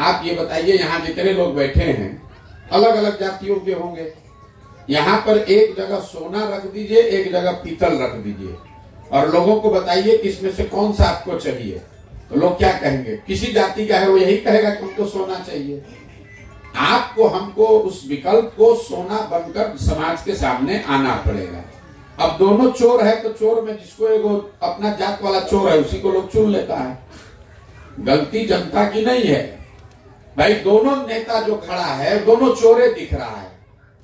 आप ये बताइए, यहाँ जितने लोग बैठे हैं अलग अलग जातियों के होंगे। यहाँ पर एक जगह सोना रख दीजिए, एक जगह पीतल रख दीजिए, और लोगों को बताइए कि इसमें से कौन सा आपको चाहिए। तो लोग क्या कहेंगे? किसी जाति का है वो यही कहेगा कि हमको सोना चाहिए। आपको हमको उस विकल्प को सोना बनकर समाज के सामने आना पड़ेगा। अब दोनों चोर है तो चोर में जिसको एगो अपना जात वाला चोर है उसी को लोग चुन लेता है। गलती जनता की नहीं है भाई। दोनों नेता जो खड़ा है दोनों चोरे दिख रहा है,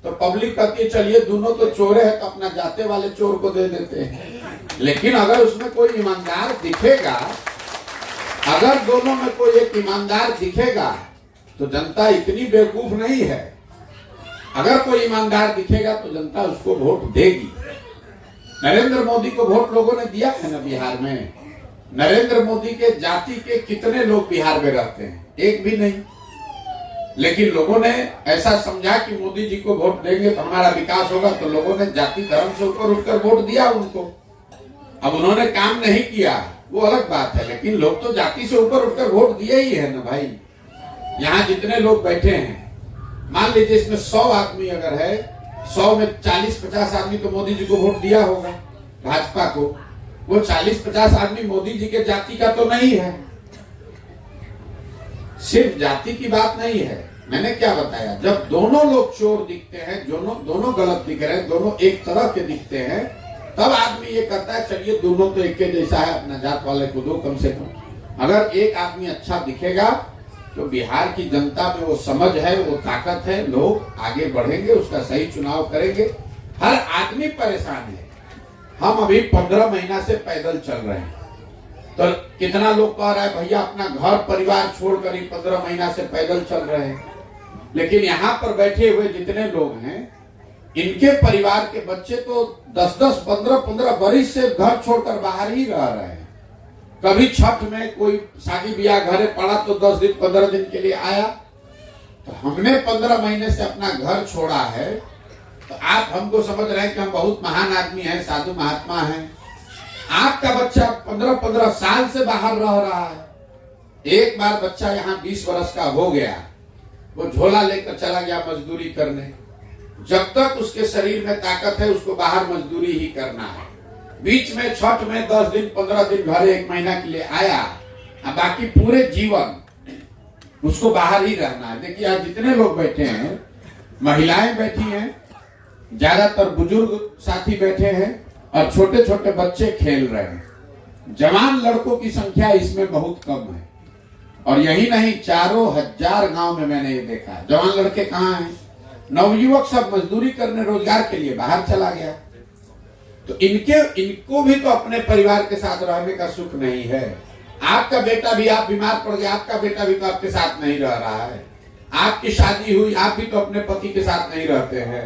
तो पब्लिक कहती है चलिए दोनों तो चोरे हैं तो अपना जाते वाले चोर को दे देते हैं। लेकिन अगर उसमें कोई ईमानदार दिखेगा, अगर दोनों में कोई एक ईमानदार दिखेगा तो जनता इतनी बेवकूफ नहीं है। अगर कोई ईमानदार दिखेगा तो जनता उसको वोट देगी। नरेंद्र मोदी को वोट लोगों ने दिया है ना बिहार में। नरेंद्र मोदी के जाति के कितने लोग बिहार में रहते हैं? एक भी नहीं। लेकिन लोगों ने ऐसा समझा कि मोदी जी को वोट देंगे तो हमारा विकास होगा, तो लोगों ने जाति धर्म से ऊपर उठकर वोट दिया उनको। अब उन्होंने काम नहीं किया वो अलग बात है, लेकिन लोग तो जाति से ऊपर उठकर वोट दिए ही है ना भाई। यहाँ जितने लोग बैठे हैं, मान लीजिए इसमें 100 आदमी अगर है, 100 में 40-50 आदमी तो मोदी जी को वोट दिया होगा, भाजपा को। वो 40-50 आदमी मोदी जी के जाति का तो नहीं है। सिर्फ जाति की बात नहीं है। मैंने क्या बताया, जब दोनों लोग चोर दिखते हैं, दोनों गलत दिख रहे हैं, दोनों एक तरह के दिखते हैं, तब आदमी ये कहता है चलिए दोनों तो एक के जैसा है, अपना जात वाले को दो कम से कम। अगर एक आदमी अच्छा दिखेगा तो बिहार की जनता में वो समझ है, वो ताकत है, लोग आगे बढ़ेंगे, उसका सही चुनाव करेंगे। हर आदमी परेशान है। हम अभी 15 महीना से पैदल चल रहे हैं, तो कितना लोग कह रहा है भैया अपना घर परिवार छोड़कर ही 15 महीना से पैदल चल रहे हैं। लेकिन यहाँ पर बैठे हुए जितने लोग हैं, इनके परिवार के बच्चे तो 10-10, 15-15 बरिस से घर छोड़कर बाहर ही रह रहे हैं। कभी छठ में कोई शादी ब्याह घरे पड़ा तो 10 दिन 15 दिन के लिए आया। तो हमने 15 महीने से अपना घर छोड़ा है, तो आप हमको समझ रहे हैं कि हम बहुत महान आदमी हैं, साधु महात्मा हैं। आपका बच्चा 15-15 साल से बाहर रह रहा है। एक बार बच्चा यहाँ 20 वर्ष का हो गया, वो झोला लेकर चला गया मजदूरी करने। जब तक उसके शरीर में ताकत है उसको बाहर मजदूरी ही करना है। बीच में छठ में 10 दिन 15 दिन घर 1 महीना के लिए आया, बाकी पूरे जीवन उसको बाहर ही रहना है। देखिए आज जितने लोग बैठे हैं, महिलाएं बैठी हैं, ज्यादातर बुजुर्ग साथी बैठे हैं और छोटे छोटे बच्चे खेल रहे हैं। जवान लड़कों की संख्या इसमें बहुत कम है। और यही नहीं, 4,000 गांव में मैंने ये देखा। जवान लड़के कहाँ हैं? नवयुवक सब मजदूरी करने रोजगार के लिए बाहर चला गया। तो इनको भी तो अपने परिवार के साथ रहने का सुख नहीं है। आपका बेटा भी, आप बीमार पड़ गए, आपका बेटा भी तो आपके साथ नहीं रह रहा है। आपकी शादी हुई, आप भी तो अपने पति के साथ नहीं रहते हैं।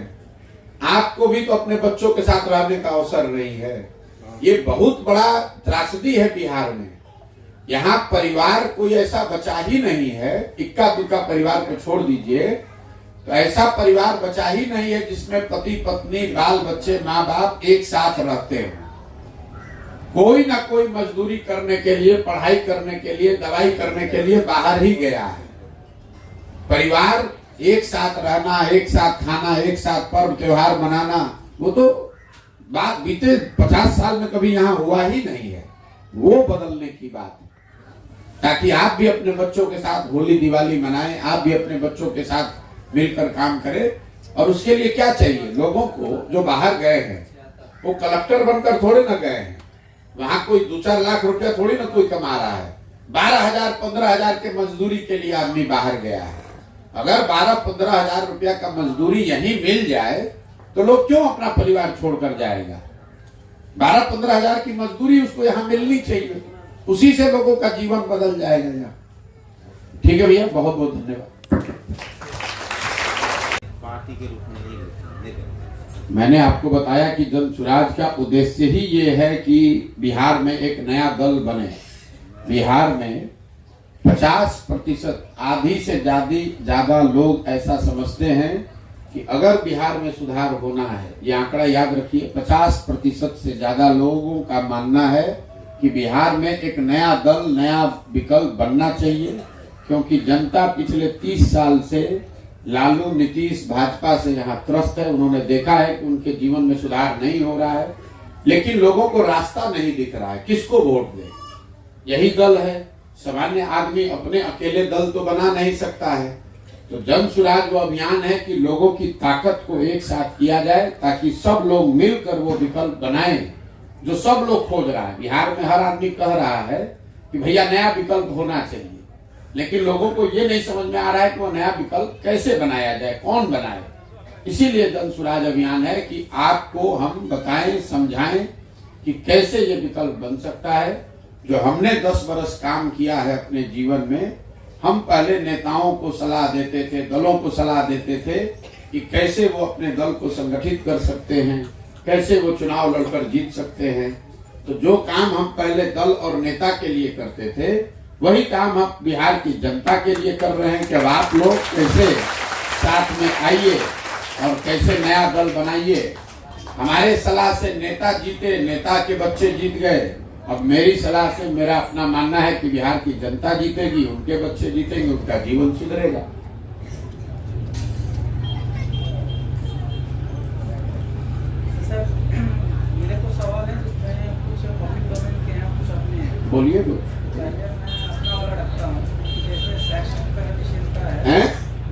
आपको भी तो अपने बच्चों के साथ रहने का अवसर नहीं है। ये बहुत बड़ा त्रासदी है बिहार में। यहाँ परिवार कोई ऐसा बचा ही नहीं है। इक्का दुक्का परिवार को छोड़ दीजिए, तो ऐसा परिवार बचा ही नहीं है जिसमें पति पत्नी बाल बच्चे माँ बाप एक साथ रहते हैं। कोई ना कोई मजदूरी करने के लिए, पढ़ाई करने के लिए, दवाई करने के लिए बाहर ही गया है। परिवार एक साथ रहना, एक साथ खाना, एक साथ पर्व त्योहार मनाना, वो तो बात बीते 50 साल में कभी यहाँ हुआ ही नहीं है। वो बदलने की बात है, ताकि आप भी अपने बच्चों के साथ होली दिवाली मनाएं, आप भी अपने बच्चों के साथ मिलकर काम करें। और उसके लिए क्या चाहिए? लोगों को जो बाहर गए हैं वो कलेक्टर बनकर थोड़े ना गए हैं। वहां कोई 2-4 लाख रुपया थोड़ी ना कोई कमा रहा है। 12,000-15,000 के मजदूरी के लिए आदमी बाहर गया है। अगर 12-15,000 रुपया का मजदूरी यहीं मिल जाए तो लोग क्यों अपना परिवार छोड़कर जाएगा? 12-15,000 की मजदूरी उसको यहाँ मिलनी चाहिए, उसी से लोगों का जीवन बदल जाएगा यहाँ। ठीक है भैया, बहुत बहुत धन्यवाद। पार्टी के रूप में मैंने आपको बताया कि जन सुराज का उद्देश्य ही ये है कि बिहार में एक नया दल बने। बिहार में 50%, आधी से ज्यादा लोग ऐसा समझते हैं कि अगर बिहार में सुधार होना है, ये आंकड़ा याद रखिए, 50% से ज्यादा लोगों का मानना है कि बिहार में एक नया दल, नया विकल्प बनना चाहिए। क्योंकि जनता पिछले 30 साल से लालू नीतीश भाजपा से यहाँ त्रस्त है। उन्होंने देखा है कि उनके जीवन में सुधार नहीं हो रहा है, लेकिन लोगों को रास्ता नहीं दिख रहा है, किसको वोट दे। यही दल है। सामान्य आदमी अपने अकेले दल तो बना नहीं सकता है। तो जन सुराज वो अभियान है कि लोगों की ताकत को एक साथ किया जाए ताकि सब लोग मिलकर वो विकल्प बनाएं जो सब लोग खोज रहा है। बिहार में हर आदमी कह रहा है कि भैया नया विकल्प होना चाहिए, लेकिन लोगों को ये नहीं समझ में आ रहा है कि वो नया विकल्प कैसे बनाया जाए, कौन बनाए। इसीलिए जन सुराज अभियान है कि आपको हम बताएं, समझाएं कि कैसे ये विकल्प बन सकता है। जो हमने 10 बरस काम किया है अपने जीवन में, हम पहले नेताओं को सलाह देते थे, दलों को सलाह देते थे कि कैसे वो अपने दल को संगठित कर सकते हैं, कैसे वो चुनाव लड़कर जीत सकते हैं। तो जो काम हम पहले दल और नेता के लिए करते थे, वही काम हम बिहार की जनता के लिए कर रहे हैं कि अब आप लोग कैसे साथ में आइए और कैसे नया दल बनाइए। हमारे सलाह से नेता जीते, नेता के बच्चे जीत गए। अब मेरी सलाह से मेरा अपना मानना है कि बिहार की जनता जीतेगी, उनके बच्चे जीतेंगे, उनका जीवन सुधरेगा। सर, मेरे को सवाल है जिसमें कुछ पब्लिक डोमेन के हैं, कुछ अपने हैं। बोलिए। पहले मैं अपना वाला रखता हूँ कि जैसे शैक्षणिक प्रगतिशीलता है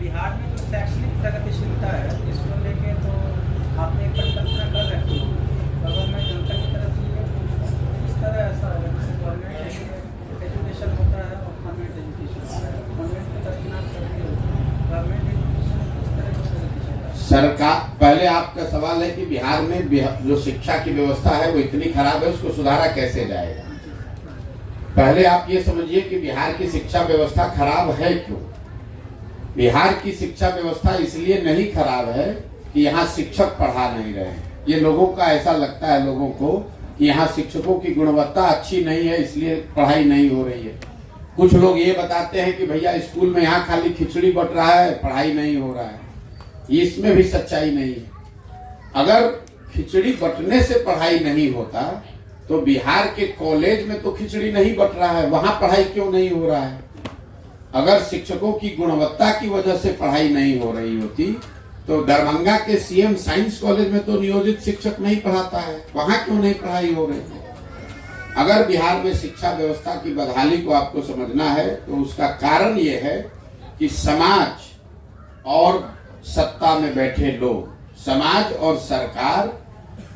बिहार में, जो शैक्षणिक प्रगतिशीलता है इसको लेके तो आपने एक परिकल्पना कर रखी है। अगर मैं जनता की तरफ से ये पूछूं, इस तरह ऐसा होगा जैसे गवर्नमेंट एजुकेशन होता है और कॉन्वेंट एजुकेशन होता है। कॉन्वेंट के दरमियान गवर्नमेंट एजुकेशन किस तरह की प्रगतिशीलता है? सरकार, पहले आपका सवाल है कि बिहार में जो शिक्षा की व्यवस्था है वो इतनी खराब है, उसको सुधारा कैसे जाएगा। पहले आप ये समझिए कि बिहार की शिक्षा व्यवस्था खराब है क्यों। बिहार की शिक्षा व्यवस्था इसलिए नहीं खराब है कि यहाँ शिक्षक पढ़ा नहीं रहे हैं। ये लोगों का ऐसा लगता है, लोगों को कि यहाँ शिक्षकों की गुणवत्ता अच्छी नहीं है इसलिए पढ़ाई नहीं हो रही है। कुछ लोग ये बताते हैं कि भैया स्कूल में यहाँ खाली खिचड़ी बट रहा है, पढ़ाई नहीं हो रहा है। इसमें भी सच्चाई नहीं है। अगर खिचड़ी बटने से पढ़ाई नहीं होता तो बिहार के कॉलेज में तो खिचड़ी नहीं बट रहा है, वहां पढ़ाई क्यों नहीं हो रहा है। अगर शिक्षकों की गुणवत्ता की वजह से पढ़ाई नहीं हो रही होती तो दरभंगा के सीएम साइंस कॉलेज में तो नियोजित शिक्षक नहीं पढ़ाता है, वहां क्यों नहीं पढ़ाई हो रही है। अगर बिहार में शिक्षा व्यवस्था की बदहाली को आपको समझना है तो उसका कारण ये है कि समाज और सत्ता में बैठे लोग, समाज और सरकार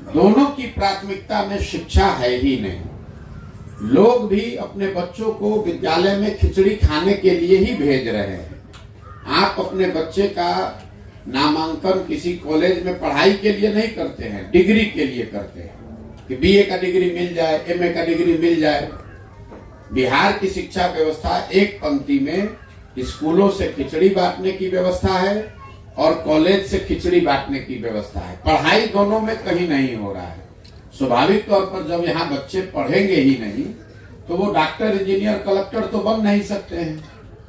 दोनों की प्राथमिकता में शिक्षा है ही नहीं। लोग भी अपने बच्चों को विद्यालय में खिचड़ी खाने के लिए ही भेज रहे हैं। आप अपने बच्चे का नामांकन किसी कॉलेज में पढ़ाई के लिए नहीं करते हैं, डिग्री के लिए करते हैं कि बीए का डिग्री मिल जाए, एमए का डिग्री मिल जाए। बिहार की शिक्षा व्यवस्था एक पंक्ति में स्कूलों से खिचड़ी बांटने की व्यवस्था है और कॉलेज से खिचड़ी बांटने की व्यवस्था है। पढ़ाई दोनों में कहीं नहीं हो रहा है। स्वाभाविक तौर पर जब यहाँ बच्चे पढ़ेंगे ही नहीं तो वो डॉक्टर, इंजीनियर, कलेक्टर तो बन नहीं सकते हैं,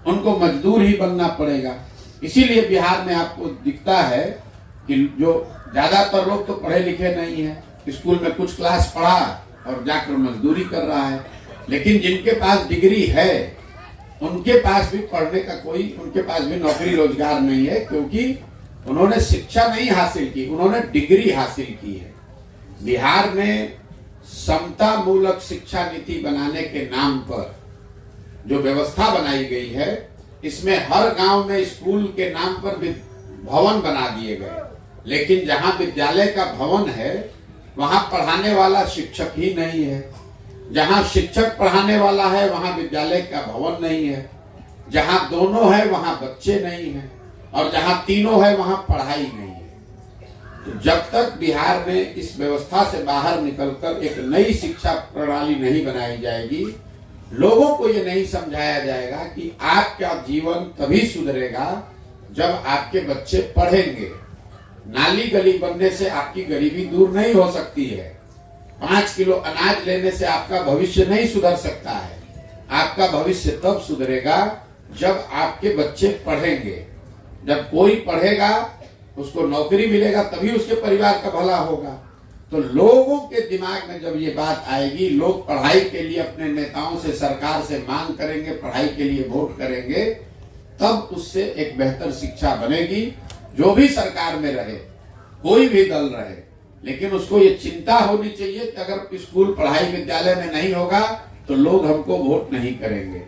उनको मजदूर ही बनना पड़ेगा। इसीलिए बिहार में आपको दिखता है कि जो ज्यादातर लोग तो पढ़े लिखे नहीं है, स्कूल में कुछ क्लास पढ़ा और जाकर मजदूरी कर रहा है। लेकिन जिनके पास डिग्री है उनके पास भी पढ़ने का उनके पास भी नौकरी रोजगार नहीं है, क्योंकि उन्होंने शिक्षा नहीं हासिल की, उन्होंने डिग्री हासिल की है। बिहार में समता मूलक शिक्षा नीति बनाने के नाम पर जो व्यवस्था बनाई गई है, इसमें हर गांव में स्कूल के नाम पर भवन बना दिए गए, लेकिन जहां विद्यालय का भवन है वहां पढ़ाने वाला शिक्षक ही नहीं है। जहां शिक्षक पढ़ाने वाला है वहां विद्यालय का भवन नहीं है। जहां दोनों है वहां बच्चे नहीं है और जहां तीनों है वहां पढ़ाई नहीं है। तो जब तक बिहार में इस व्यवस्था से बाहर निकलकर एक नई शिक्षा प्रणाली नहीं बनाई जाएगी, लोगों को ये नहीं समझाया जाएगा कि आपका जीवन तभी सुधरेगा जब आपके बच्चे पढ़ेंगे। नाली गली बनने से आपकी गरीबी दूर नहीं हो सकती है। 5 किलो अनाज लेने से आपका भविष्य नहीं सुधर सकता है। आपका भविष्य तब सुधरेगा जब आपके बच्चे पढ़ेंगे। जब कोई पढ़ेगा, उसको नौकरी मिलेगा, तभी उसके परिवार का भला होगा। तो लोगों के दिमाग में जब ये बात आएगी, लोग पढ़ाई के लिए अपने नेताओं से, सरकार से मांग करेंगे, पढ़ाई के लिए वोट करेंगे, तब उससे एक बेहतर शिक्षा बनेगी। जो भी सरकार में रहे, कोई भी दल रहे, लेकिन उसको ये चिंता होनी चाहिए कि अगर स्कूल, पढ़ाई, विद्यालय में नहीं होगा तो लोग हमको वोट नहीं करेंगे।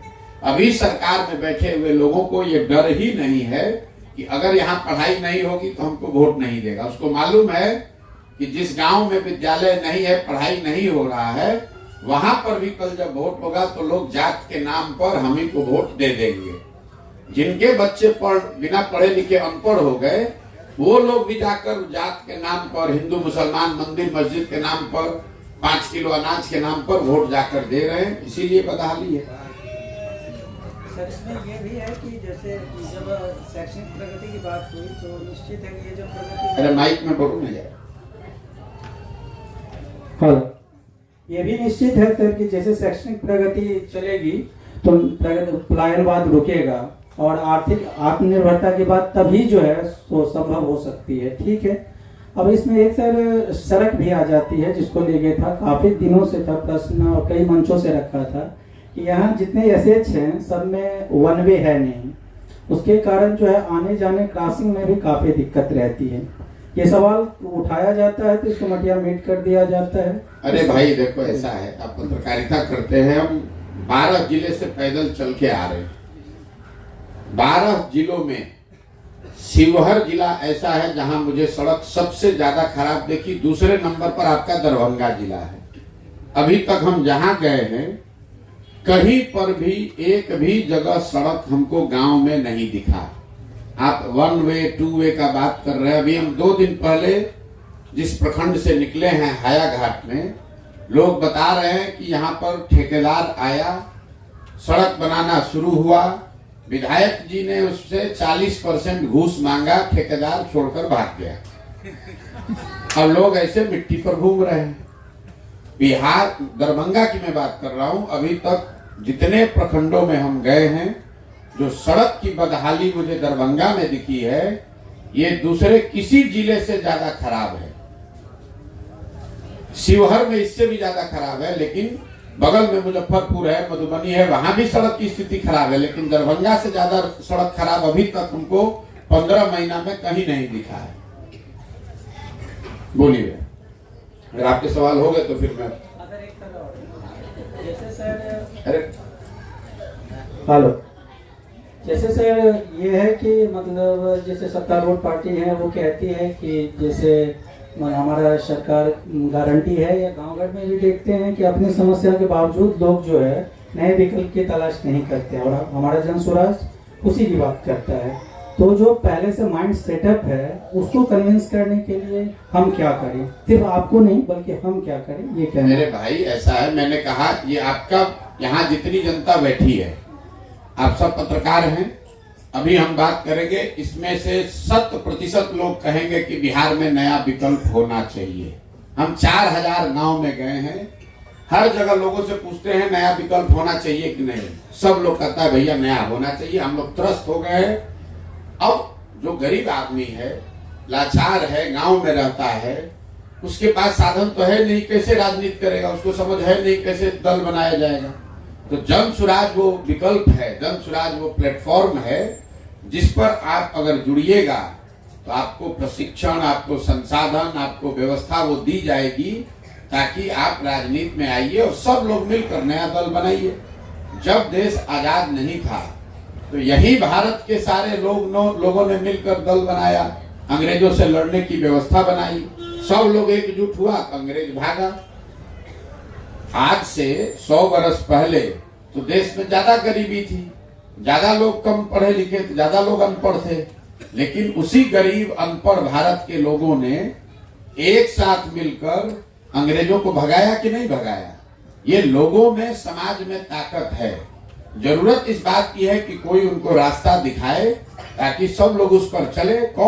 अभी सरकार में बैठे हुए लोगों को ये डर ही नहीं है कि अगर यहाँ पढ़ाई नहीं होगी तो हमको वोट नहीं देगा। उसको मालूम है कि जिस गांव में विद्यालय नहीं है, पढ़ाई नहीं हो रहा है, वहां पर भी कल जब वोट होगा तो लोग जात के नाम पर हम ही को वोट दे देंगे। जिनके बच्चे बिना पढ़े लिखे अनपढ़ हो गए, वो लोग भी जाकर जात के नाम पर, हिंदू मुसलमान, मंदिर मस्जिद के नाम पर, 5 किलो अनाज के नाम पर वोट जाकर दे रहे हैं। इसीलिए बदहाली है। सर, इसमें ये भी है कि जैसे जब शैक्षणिक प्रगति की बात हुई तो निश्चित है कि ये जो प्रगति, अरे माइक में बोलो ना यार। हेलो, ये भी निश्चित है सर कि जैसे शैक्षणिक प्रगति चलेगी तो पलायनवाद रुकेगा और आर्थिक आत्मनिर्भरता की बात तभी जो है वो संभव हो सकती है। ठीक है, अब इसमें एक सर सड़क भी आ जाती है, जिसको लेके था काफी दिनों से था प्रश्न और कई मंचों से रखा था कि यहाँ जितने एसएच हैं सब में वन वे है नहीं, उसके कारण जो है आने जाने क्रॉसिंग में भी काफी दिक्कत रहती है। ये सवाल उठाया जाता है तो इसको मटिया मीट कर दिया जाता है। अरे भाई देखो, ऐसा है, आप पत्रकारिता करते हैं, हम 12 जिले से पैदल चल के आ रहे हैं। 12 जिलों में शिवहर जिला ऐसा है जहां मुझे सड़क सबसे ज्यादा खराब देखी। दूसरे नंबर पर आपका दरभंगा जिला है। अभी तक हम जहां गए हैं, कहीं पर भी एक भी जगह सड़क हमको गांव में नहीं दिखा। आप 1 वे 2 वे का बात कर रहे हैं। अभी हम 2 दिन पहले जिस प्रखंड से निकले हैं, हाया घाट में, लोग बता रहे हैं कि यहाँ पर ठेकेदार आया, सड़क बनाना शुरू हुआ, विधायक जी ने उससे 40% घूस मांगा, ठेकेदार छोड़कर भाग गया। अब लोग ऐसे मिट्टी पर घूम रहे हैं। बिहार, दरभंगा की मैं बात कर रहा हूं, अभी तक जितने प्रखंडों में हम गए हैं, जो सड़क की बदहाली मुझे दरभंगा में दिखी है, ये दूसरे किसी जिले से ज्यादा खराब है। शिवहर में इससे भी ज्यादा खराब है, लेकिन बगल में मुजफ्फरपुर है, मधुबनी है, वहां भी सड़क की स्थिति खराब है, लेकिन दरभंगा से ज्यादा सड़क खराब अभी तक हमको 15 महीना में कहीं नहीं दिखा है। बोलिए, अगर आपके सवाल हो गए तो फिर मैं अगर एक सवाल और, जैसे सर, अरे हेलो, जैसे सर ये है कि मतलब जैसे सत्तारूढ़ पार्टी है वो कहती है कि जैसे हमारा सरकार गारंटी है, या गांव घर में भी देखते हैं कि अपनी समस्या के बावजूद लोग जो है नए विकल्प की तलाश नहीं करते और हमारा जन स्वराज उसी की बात करता है। तो जो पहले से माइंड सेटअप है उसको कन्विंस करने के लिए हम क्या करें? सिर्फ आपको नहीं बल्कि हम क्या करें, ये कहना। मेरे भाई ऐसा है, मैंने कहा ये आपका यहाँ जितनी जनता बैठी है, आप सब पत्रकार हैं। अभी हम बात करेंगे, इसमें से 100% लोग कहेंगे कि बिहार में नया विकल्प होना चाहिए। हम 4000 गांव में गए हैं, हर जगह लोगों से पूछते हैं नया विकल्प होना चाहिए कि नहीं। सब लोग कहता है भैया नया होना चाहिए। हम लोग त्रस्त हो गए हैं। अब जो गरीब आदमी है, लाचार है, गांव में रहता है, उसके पास साधन तो है नहीं, कैसे राजनीति करेगा, उसको समझ है नहीं कैसे दल बनाया जाएगा। तो जन स्वराज वो विकल्प है, जन स्वराज वो प्लेटफॉर्म है जिस पर आप अगर जुड़िएगा तो आपको प्रशिक्षण, आपको संसाधन, आपको व्यवस्था वो दी जाएगी ताकि आप राजनीति में आइए और सब लोग मिलकर नया दल बनाइए। जब देश आजाद नहीं था तो यही भारत के सारे लोगों ने मिलकर दल बनाया, अंग्रेजों से लड़ने की व्यवस्था बनाई, सब लोग एकजुट हुआ, अंग्रेज भागा। आज से 100 वर्ष पहले तो देश में ज्यादा गरीबी थी, ज्यादा लोग कम पढ़े लिखे थे, ज्यादा लोग अनपढ़ थे, लेकिन उसी गरीब अनपढ़ भारत के लोगों ने एक साथ मिलकर अंग्रेजों को भगाया कि नहीं भगाया। ये लोगों में, समाज में ताकत है। जरूरत इस बात की है कि कोई उनको रास्ता दिखाए ताकि सब लोग उस पर चले। कौन